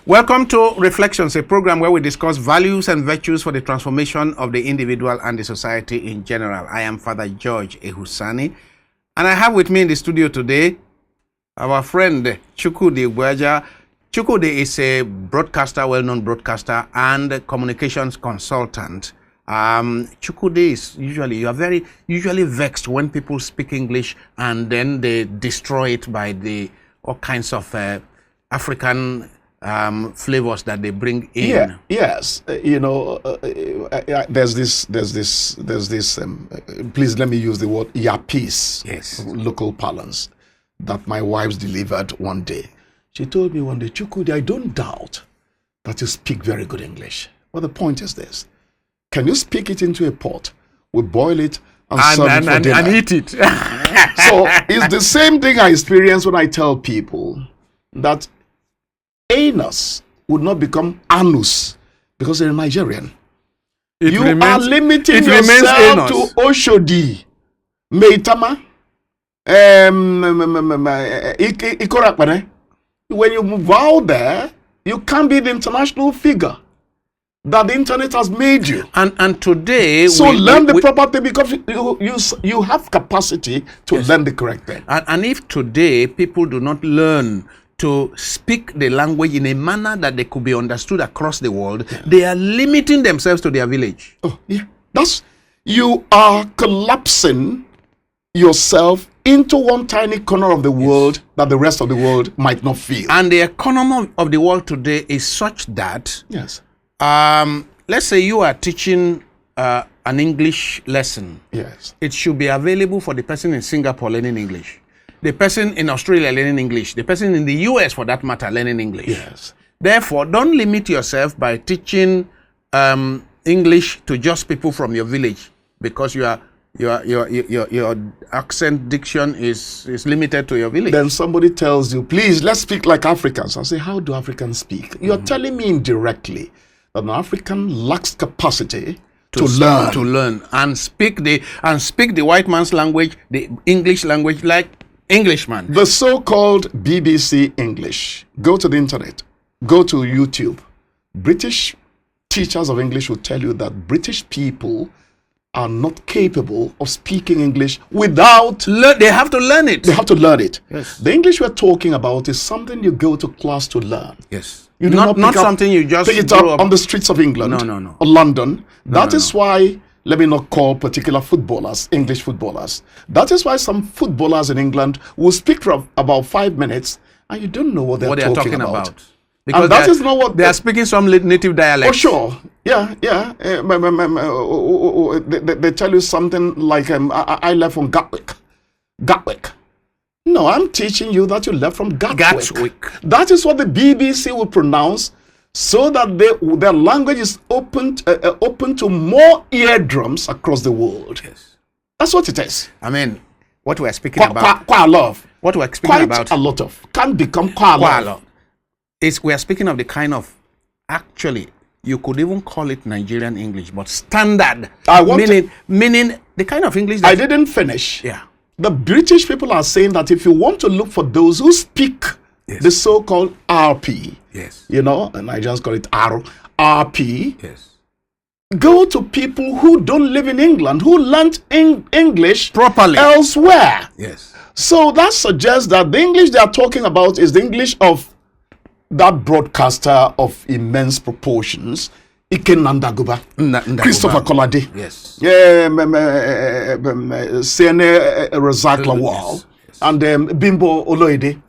Welcome to Reflections, a program where we discuss values and virtues for the transformation of the individual and the society in general. I am Father George Ehusani, and I have with me in the studio today our friend Chukwudi Ugbaja. Chukwudi is a broadcaster, well-known broadcaster and communications consultant. Chukwudi is you are very usually vexed when people speak English and then they destroy it by all kinds of African flavors that they bring in. Yeah, yes. There's this. Please let me use the word yapis. Yes. Local parlance that my wife's delivered one day. She told me one day, Chukwudi, I don't doubt that you speak very good English. But the point is this: can you speak it into a pot? We boil it and serve it for dinner. And eat it. So it's the same thing I experience when I tell people that anus would not become anus because they're Nigerian. You are limiting yourself to Oshodi, Meitama, Ikorakpane. When you move out there, you can't be the international figure that the internet has made you. And today, learn the proper thing because you have capacity to learn the correct thing. And if today people do not learn to speak the language in a manner that they could be understood across the world, they are limiting themselves to their village. Oh, yeah. You are collapsing yourself into one tiny corner of the world that the rest of the world might not feel. And the economy of the world today is such that, let's say you are teaching an English lesson. Yes. It should be available for the person in Singapore learning English, the person in Australia learning English, the person in the US, for that matter, learning English. Yes. Therefore, don't limit yourself by teaching English to just people from your village because your accent diction is limited to your village. Then somebody tells you, please, let's speak like Africans. I say, how do Africans speak? You're telling me indirectly that an African lacks capacity to learn and speak the white man's language, the English language, like Englishman. The so-called BBC English. Go to the internet. Go to YouTube. British teachers of English will tell you that British people are not capable of speaking English without... They have to learn it. They have to learn it. Yes. The English we're talking about is something you go to class to learn. Yes. You do not something you just pick it up on the streets of England no. or London. That is why, let me not call particular footballers English footballers. That is why some footballers in England will speak for about 5 minutes and you don't know what they're talking about. Because and that is not what they are speaking some native dialect. Oh, sure. Yeah. They tell you something like, I left from Gatwick. No, I'm teaching you that you left from Gatwick. That is what the BBC will pronounce so that their language is open to more eardrums across the world. Yes. That's what it is. I mean, what we're speaking about... Quite a lot. What we're speaking about... Quite a lot of. Can become quite a lot. We are speaking of the kind of, actually, you could even call it Nigerian English, but standard. Meaning the kind of English that... I didn't finish. Yeah. The British people are saying that if you want to look for those who speak the so-called RP, Nigerians call it RP, go to people who don't live in England, who learned English properly elsewhere. Yes. So that suggests that the English they are talking about is the English of that broadcaster of immense proportions, Iken Nandaguba, Christopher Kolade, Sene Razak Lawal, and Bimbo Oloide,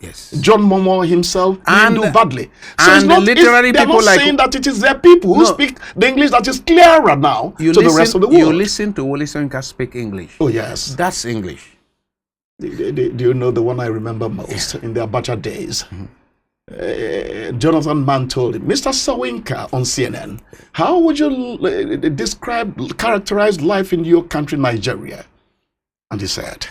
John Momo himself, and do badly. So and literary they're people not saying that it is their people who speak the English that is clearer now to the rest of the world. You listen to Wole Soyinka speak English. Oh, yes. That's English. Do you know the one I remember most in the Abuja days? Jonathan Mann told him, Mr. Soyinka on CNN, how would you characterize life in your country, Nigeria? And he said,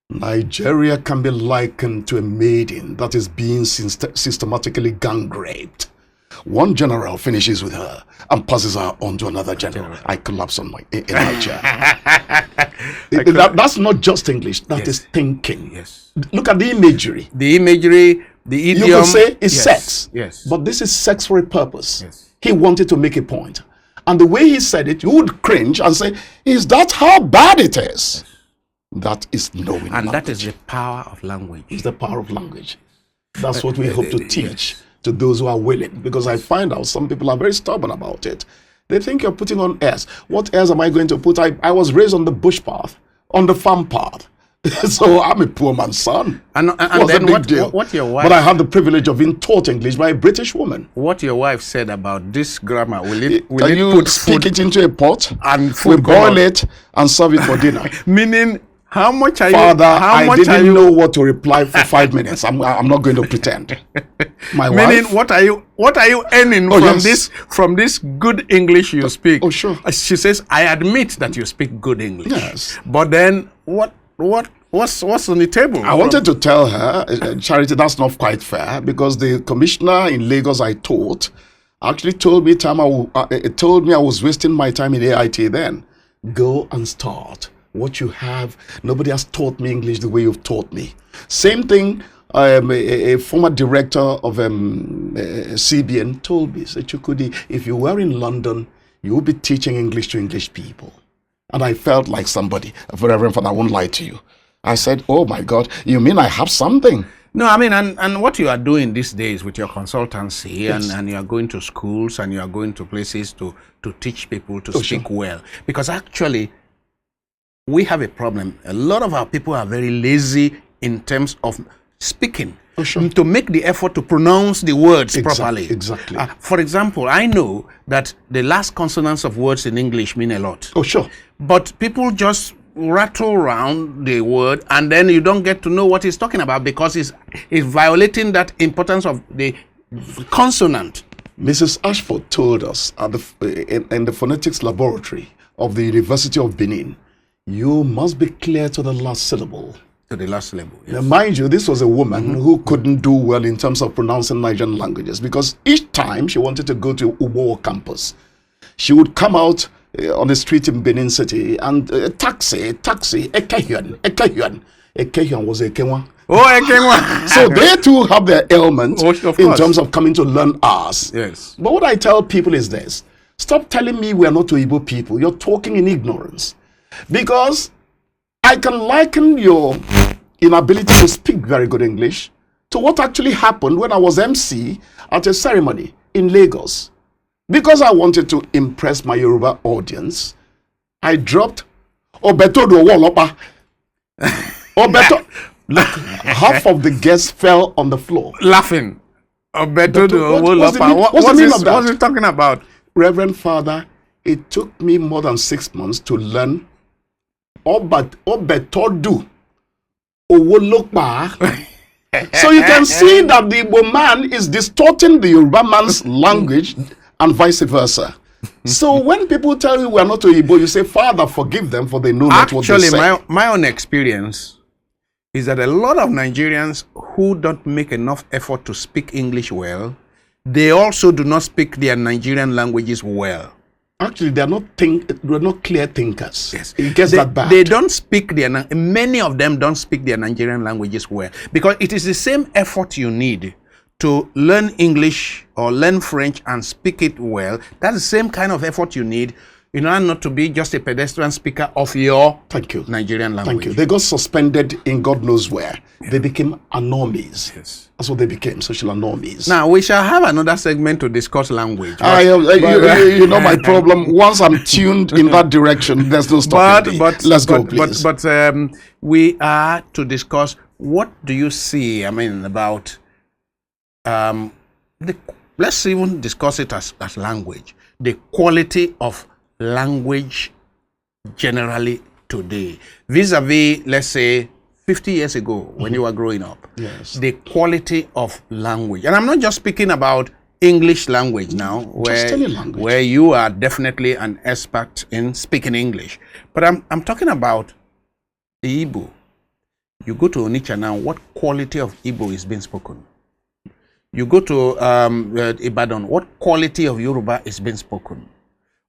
Nigeria can be likened to a maiden that is being systematically gang raped. One general finishes with her and passes her on to another general. I collapse in my chair. That's not just English. That is thinking. Yes. Look at the imagery. The imagery, The idiom, you could say is yes, sex. Yes. But this is sex for a purpose. Yes. He wanted to make a point. And the way he said it, you would cringe and say, is that how bad it is? Yes. That is knowing and language. That is the power of language. It's the power of language. That's what we hope to teach to those who are willing. Because I find out some people are very stubborn about it. They think you're putting on airs. What airs am I going to put? I was raised on the bush path, on the farm path. So I'm a poor man's son. And then what your wife... But I have the privilege of being taught English by a British woman. What your wife said about this grammar, will it put speak it into a pot and we boil it and serve it for dinner? Meaning, how much are Father, you... Father, I didn't know what to reply for 5 minutes. I'm not going to pretend. My meaning, wife, what are you earning from this good English you speak? Oh, sure. She says, I admit that you speak good English. Yes. But then what's on the table? I wanted to tell her, Charity, that's not quite fair, because the commissioner in Lagos I taught actually told me I was wasting my time in AIT then. Go and start what you have. Nobody has taught me English the way you've taught me. Same thing, a former director of CBN told me, said, Chukwudi, if you were in London, you would be teaching English to English people. And I felt like somebody, Reverend Father, I won't lie to you. I said, oh my God, you mean I have something? No, I mean, and what you are doing these days with your consultancy, yes. and you are going to schools and you are going to places to teach people to speak well. Because actually, we have a problem. A lot of our people are very lazy in terms of speaking. Oh, sure. To make the effort to pronounce the words properly. Exactly. For example, I know that the last consonants of words in English mean a lot. Oh, sure. But people just rattle around the word and then you don't get to know what he's talking about because it's violating that importance of the consonant. Mrs. Ashford told us in the phonetics laboratory of the University of Benin, you must be clear to the last syllable. To the last syllable, yes. Now, mind you, this was a woman who couldn't do well in terms of pronouncing Nigerian languages because each time she wanted to go to Ubo campus, she would come out on the street in Benin City and taxi, Ekehuan. Ekehuan was Ekenwa. Oh, Ekenwa. So they too have their ailment in terms of coming to learn ours. Yes. But what I tell people is this: stop telling me we are not Igbo people. You're talking in ignorance. Because I can liken your inability to speak very good English to what actually happened when I was MC at a ceremony in Lagos. Because I wanted to impress my Yoruba audience, I dropped Obetodo Wolopa. Obeto. Look, half of the guests fell on the floor. Laughing. Obetodo Wolopa. What's the meaning of that? What's he talking about? Reverend Father, it took me more than 6 months to learn Obetodu Owolopa. So you can see that the Igbo man is distorting the Yoruba man's language and vice versa. So when people tell you we are not Igbo, you say, Father, forgive them for they know not what they say. Actually, my own experience is that a lot of Nigerians who don't make enough effort to speak English well, they also do not speak their Nigerian languages well. Actually, they're not clear thinkers. Yes. It gets that bad. They don't speak many of them don't speak their Nigerian languages well because it is the same effort you need to learn English or learn French and speak it well. That's the same kind of effort you need in order not to be just a pedestrian speaker of your Nigerian language. Thank you. They got suspended in God knows where. Yeah. They became anormies. Yes. That's what they became, social anormies. Now, we shall have another segment to discuss language. You know my problem. Once I'm tuned in that direction, there's no stopping me. Let's go, please. But we are to discuss, what do you see, about... let's even discuss it as language. The quality of language generally today, vis-a-vis, let's say, 50 years ago when you were growing up. Yes. The quality of language. And I'm not just speaking about English language now, where you are definitely an expert in speaking English. But I'm talking about Igbo. You go to Onitsha now, what quality of Igbo is being spoken? You go to Ibadan, what quality of Yoruba is being spoken?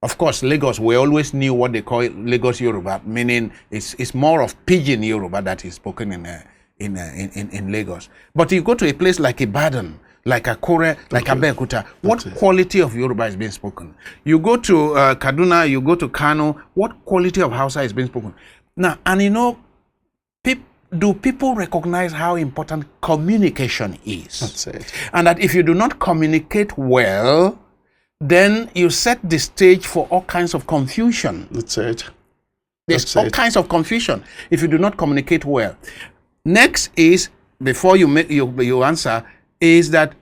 Of course, Lagos, we always knew what they call Lagos Yoruba, meaning it's more of pidgin Yoruba that is spoken in Lagos. But you go to a place like Ibadan, like Akure, like Abeokuta, what quality of Yoruba is being spoken? You go to Kaduna, you go to Kano, what quality of Hausa is being spoken? Now, and you know, do people recognize how important communication is? That's it. And that if you do not communicate well, then you set the stage for all kinds of confusion. That's it. There's all kinds of confusion if you do not communicate well. Next is, before you make you answer, is that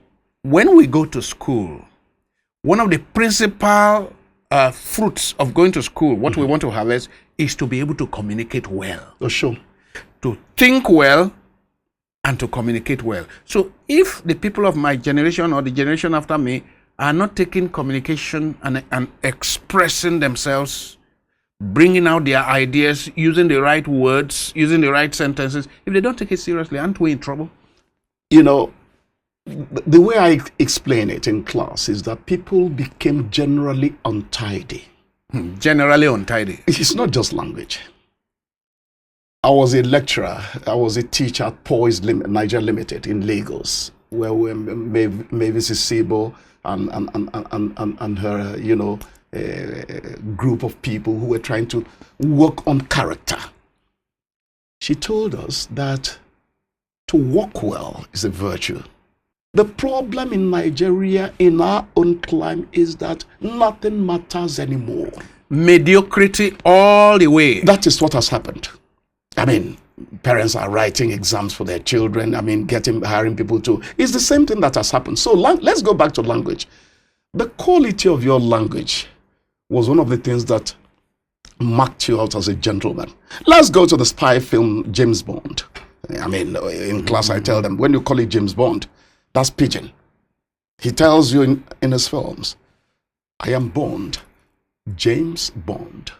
when we go to school, one of the principal fruits of going to school, what we want to harvest, is to be able to communicate well. Oh, sure. To think well and to communicate well. So if the people of my generation or the generation after me are not taking communication and expressing themselves, bringing out their ideas, using the right words, using the right sentences, if they don't take it seriously, aren't we in trouble? You know, the way I explain it in class is that people became generally untidy. Generally untidy. It's not just language. I was a lecturer. I was a teacher at Poise Nigeria Limited in Lagos, where we Mavis Isibo and her, you know, group of people who were trying to work on character. She told us that to walk well is a virtue. The problem in Nigeria, in our own climate, is that nothing matters anymore. Mediocrity all the way. That is what has happened. I mean, parents are writing exams for their children. I mean, hiring people to. It's the same thing that has happened. So let's go back to language. The quality of your language was one of the things that marked you out as a gentleman. Let's go to the spy film James Bond. I mean, in class I tell them, when you call it James Bond, that's pidgin. He tells you in his films, I am Bond, James Bond.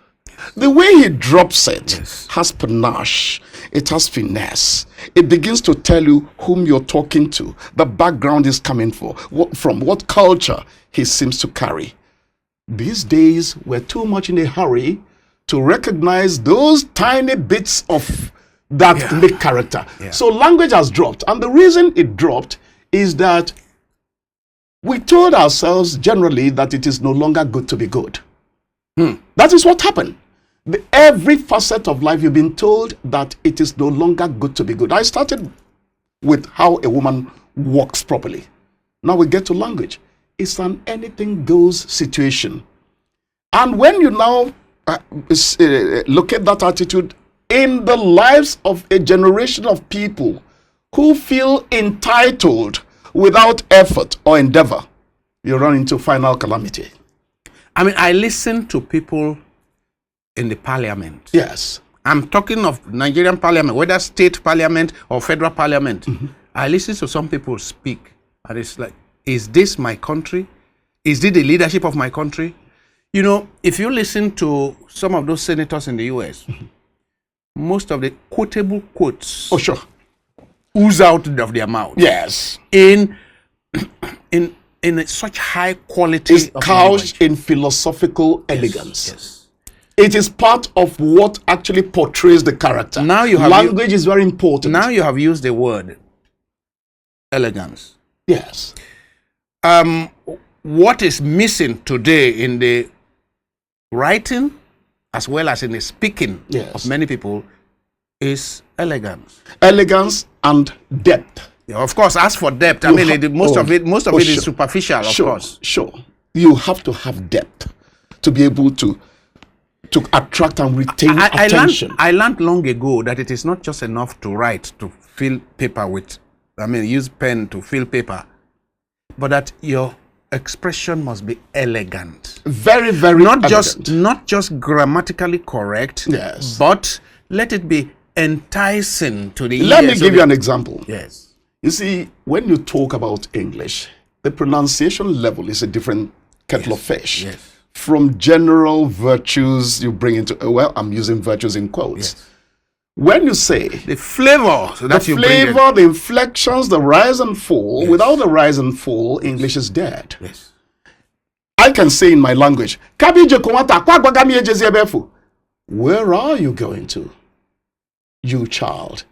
The way he drops it has panache, it has finesse. It begins to tell you whom you're talking to, the background is coming from, what culture he seems to carry. These days, we're too much in a hurry to recognize those tiny bits of that make character. Yeah. So language has dropped. And the reason it dropped is that we told ourselves generally that it is no longer good to be good. That is what happened. Every facet of life, you've been told that it is no longer good to be good. I started with how a woman walks properly. Now we get to language. It's an anything goes situation. And when you now look at that attitude in the lives of a generation of people who feel entitled without effort or endeavor, you run into final calamity. I mean, I listen to people in the parliament. Yes. I'm talking of Nigerian parliament, whether state parliament or federal parliament. I listen to some people speak, and it's like, is this my country? Is this the leadership of my country? You know, if you listen to some of those senators in the US, most of the quotable quotes ooze out of their mouth. Yes. In such high quality. It's couched in philosophical elegance. Yes. It is part of what actually portrays the character. Now you have language is very important. Now you have used the word elegance. Yes. What is missing today in the writing as well as in the speaking of many people is elegance. Elegance and depth. Yeah, of course, as for depth, I mean, most of it is superficial, of course. Sure. You have to have depth to be able to attract and retain attention. I learned long ago that it is not just enough to write, to fill paper with, use pen to fill paper, but that your expression must be elegant. Very, very elegant. Not just grammatically correct, but let it be enticing to the ears. Let me give you an example. Yes. You see, when you talk about English, the pronunciation level is a different kettle of fish. Yes. From general virtues you bring into, I'm using virtues in quotes. Yes. When you say the flavor, the inflections, the rise and fall, without the rise and fall, English is dead. Yes. I can say in my language, where are you going to? You child.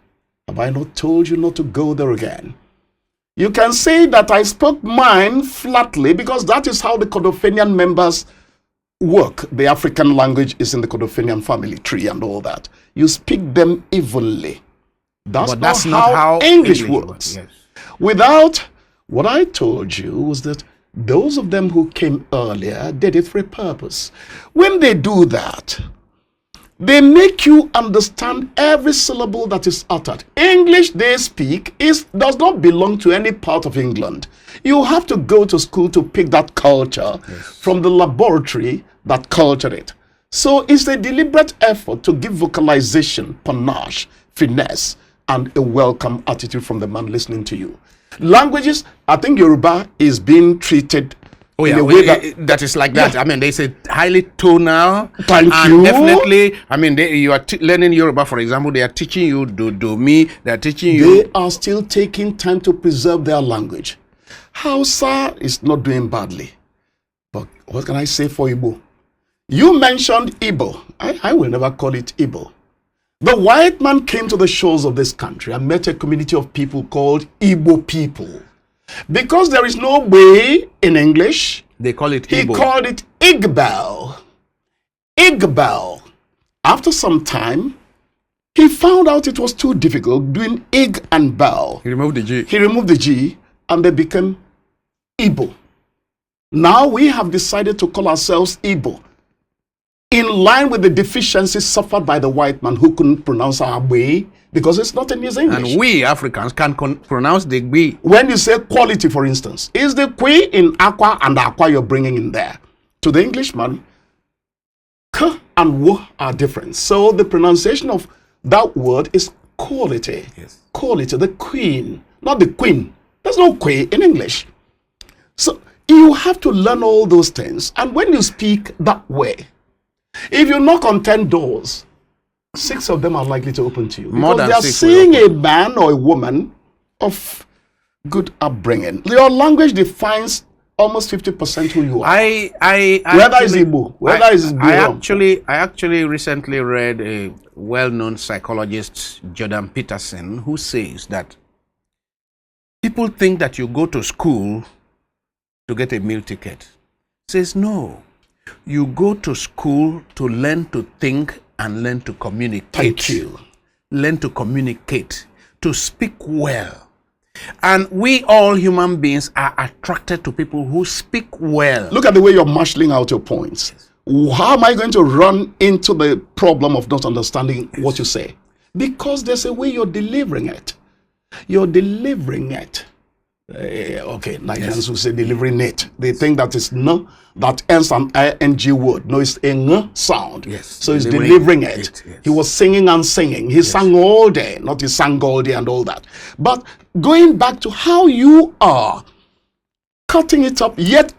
Have I not told you not to go there again? You can say that I spoke mine flatly because that is how the Cordofanian members work. The African language is in the Cordofanian family tree and all that. You speak them evenly. That's not how English works. Yes. Without, what I told you was that those of them who came earlier did it for a purpose. When they do that, they make you understand every syllable that is uttered. English they speak does not belong to any part of England. You have to go to school to pick that culture from the laboratory that cultured it. So it's a deliberate effort to give vocalization, panache, finesse, and a welcome attitude from the man listening to you. Languages, I think Yoruba is being treated in a way that is like that. I mean, they say highly tonal. Thank you. Definitely. I mean, you are learning Yoruba, for example. They are teaching you do me. They are teaching you. They are still taking time to preserve their language. Hausa is not doing badly. But what can I say for Igbo? You mentioned Igbo. I will never call it Igbo. The white man came to the shores of this country and met a community of people called Igbo people. Because there is no way in English, they call it Igbo. He called it Igbel. Igbel. After some time, he found out it was too difficult doing Ig and Bell. He removed the G. He removed the G and they became Igbo. Now we have decided to call ourselves Igbo, in line with the deficiencies suffered by the white man who couldn't pronounce our way because it's not in his English. And we Africans can pronounce the B. When you say quality, for instance, is the Kwi in aqua and aqua you're bringing in there? To the Englishman, K and W are different. So the pronunciation of that word is quality. Yes. Quality, the queen, not the queen. There's no Kwi in English. So you have to learn all those things. And when you speak that way, if you knock on 10 doors, 6 of them are likely to open to you. More because than they are 6 seeing a man or a woman of good upbringing. Your language defines almost 50% who you are. Whether it's Igbo, whether it's Birom. I actually recently read a well-known psychologist, Jordan Peterson, who says that people think that you go to school to get a meal ticket. Says no. You go to school to learn to think and learn to communicate. Thank you. Learn to communicate, to speak well. And we all human beings are attracted to people who speak well. Look at the way you're marshalling out your points. How am I going to run into the problem of not understanding what you say? Because there's a way you're delivering it. You're delivering it. Okay, Nigerians will say delivering it. They think that it's no, that ends an ing word. No, it's a ng sound. Yes. So he's delivering it. Yes. He was singing and singing. He sang all day, not he sang all day and all that. But going back to how you are cutting it up, yet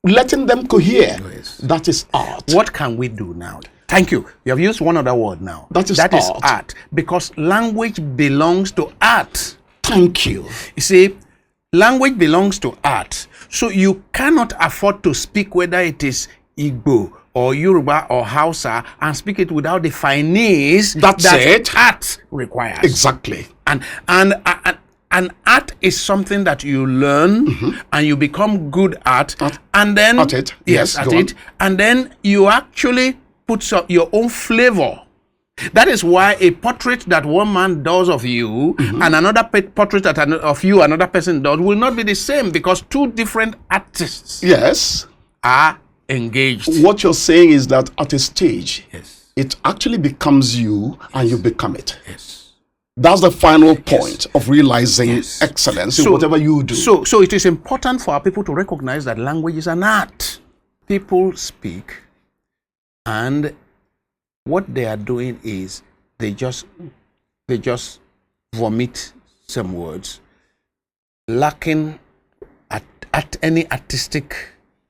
letting them cohere, that is art. What can we do now? Thank you. You have used one other word now. That is art. Because language belongs to art. Thank you. You see, language belongs to art. So you cannot afford to speak whether it is Igbo or Yoruba or Hausa and speak it without the finesse that art requires. Exactly. And art is something that you learn and you become good at. And then at it. Yes, at it. And then you actually put your own flavor. That is why a portrait that one man does of you and another portrait of you another person does will not be the same, because two different artists are engaged. What you're saying is that at a stage, it actually becomes you and you become it. That's the final point of realizing excellence in whatever you do. So it is important for our people to recognize that language is an art. People speak, and what they are doing is they just vomit some words, lacking at any artistic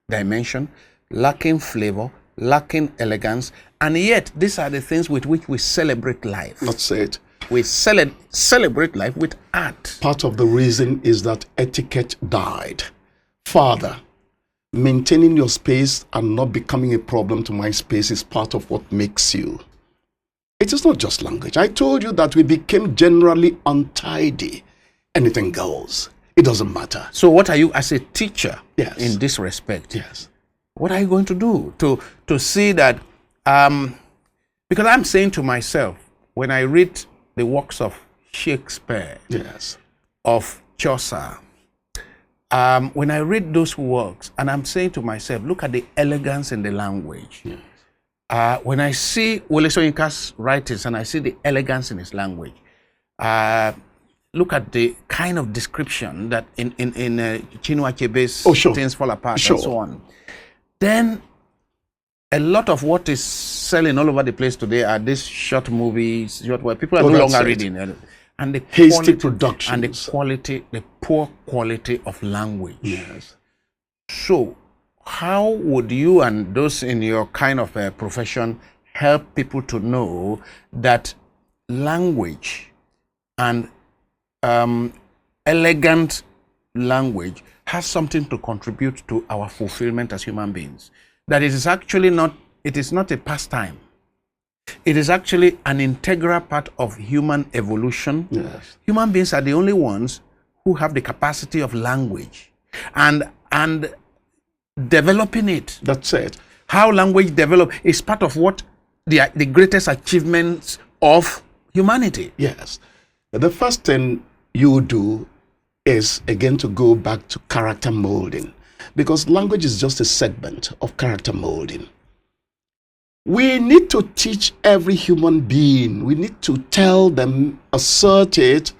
dimension, lacking flavor, lacking elegance, and yet these are the things with which we celebrate life. That's it. We celebrate life with art. Part of the reason is that etiquette died. Father, maintaining your space and not becoming a problem to my space is part of what makes you. It is not just language. I told you that we became generally untidy. Anything goes. It doesn't matter. So what are you, as a teacher, Yes. in this respect? Yes. What are you going to do to see that? Because I'm saying to myself, when I read the works of Shakespeare, Yes. of Chaucer, when I read those works, and I'm saying to myself, look at the elegance in the language. Yes. When I see Wole Soyinka's writings and I see the elegance in his language, look at the kind of description that in Chinua Achebe's Sure. Things Fall Apart Sure. and so on. Then a lot of what is selling all over the place today are these short movies, where people are no that's longer it. reading. And the Hasty quality, productions. and the poor quality of language. Yes. So, how would you and those in your kind of profession help people to know that language and elegant language has something to contribute to our fulfillment as human beings? That it is actually not, it is not a pastime. It is actually an integral part of human evolution. Yes. Human beings are the only ones who have the capacity of language and developing it. That's it. How language develop is part of what the greatest achievements of humanity. Yes. The first thing you do is, again, to go back to character molding, because language is just a segment of character molding. We need to teach every human being. We need to tell them, assert it,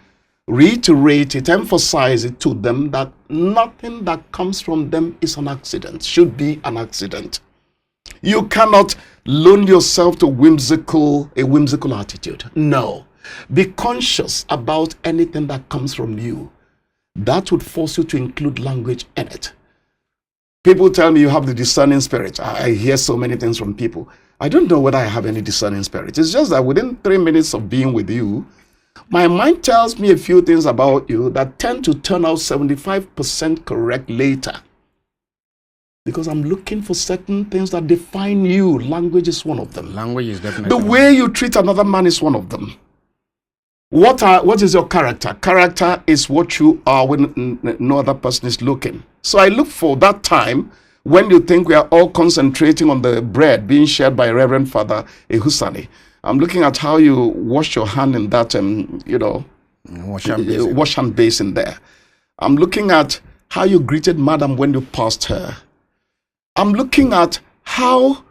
reiterate it, emphasize it to them that nothing that comes from them is an accident, should be an accident. You cannot loan yourself to a whimsical attitude. No. Be conscious about anything that comes from you. That would force you to include language in it. People tell me you have the discerning spirit. I hear so many things from people. I don't know whether I have any discerning spirit. It's just that within 3 minutes of being with you, my mind tells me a few things about you that tend to turn out 75% correct later. Because I'm looking for certain things that define you. Language is one of them. Language is definitely The way you treat another man is one of them. What is your character? Character is what you are when no other person is looking. So I look for that time when you think we are all concentrating on the bread being shared by Reverend Father Ehusani. I'm looking at how you wash your hand in that, wash hand basin there. I'm looking at how you greeted Madam when you passed her. I'm looking at how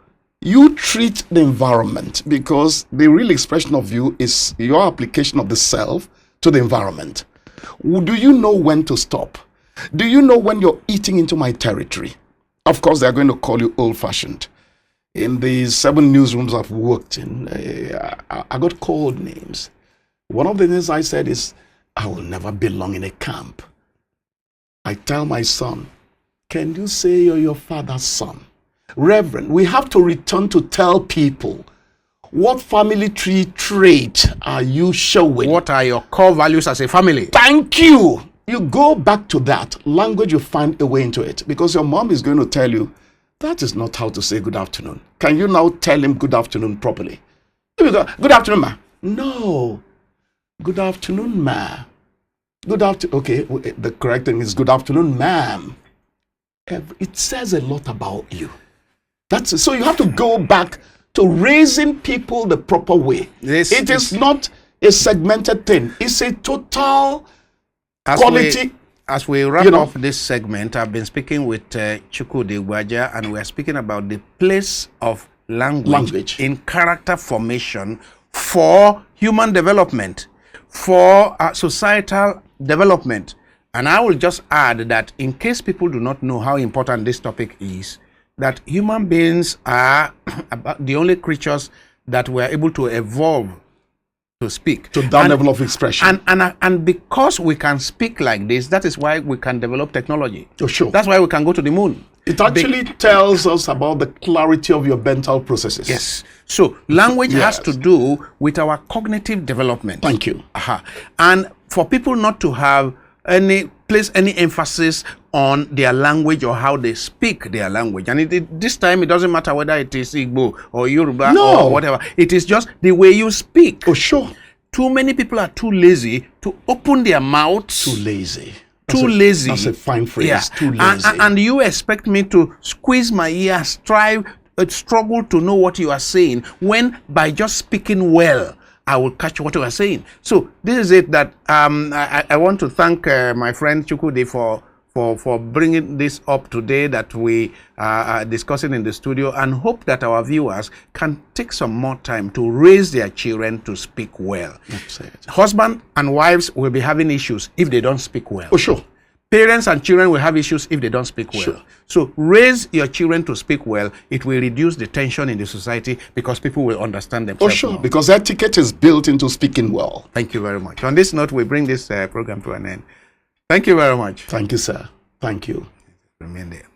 you treat the environment, because the real expression of you is your application of the self to the environment. Do you know when to stop? Do you know when you're eating into my territory? Of course, they're going to call you old-fashioned. In the 7 newsrooms I've worked in, I got called names. One of the things I said is, I will never belong in a camp. I tell my son, can you say you're your father's son? Reverend, we have to return to tell people, what family tree trait are you showing? What are your core values as a family? Thank you. You go back to that language, you find a way into it, because your mom is going to tell you, that is not how to say good afternoon. Can you now tell him good afternoon properly? Here we go. Good afternoon, ma. No. Good afternoon, ma. Good afternoon. Okay, the correct thing is good afternoon, ma'am. It says a lot about you. That's it. So you have to go back to raising people the proper way. It is not a segmented thing. It's a total quality. As we wrap up this segment, I've been speaking with Chukwudi Ugbaja, and we are speaking about the place of language in character formation for human development, for societal development. And I will just add that in case people do not know how important this topic is, that human beings are about the only creatures that were able to evolve to speak. To that level of expression. And because we can speak like this, that is why we can develop technology. Oh, sure. That's why we can go to the moon. It actually tells us about the clarity of your mental processes. Yes. So language has to do with our cognitive development. Thank you. And for people not to have any place any emphasis on their language or how they speak their language. And this time, it doesn't matter whether it is Igbo or Yoruba or whatever. It is just the way you speak. Oh, sure. Too many people are too lazy to open their mouths. Too lazy. Lazy. That's a fine phrase. Yeah. Too lazy. And you expect me to squeeze my ears, struggle to know what you are saying, when by just speaking well, I will catch what you are saying. So this is it that I want to thank my friend Chukwudi for bringing this up today, that we are discussing in the studio, and hope that our viewers can take some more time to raise their children to speak well. Husband and wives will be having issues if they don't speak well. Oh, sure. Parents and children will have issues if they don't speak well. Sure. So raise your children to speak well. It will reduce the tension in the society because people will understand themselves. Oh, sure. more. Because etiquette is built into speaking well. Thank you very much. On this note, we bring this program to an end. Thank you very much. Thank you, sir. Thank you. Remain there.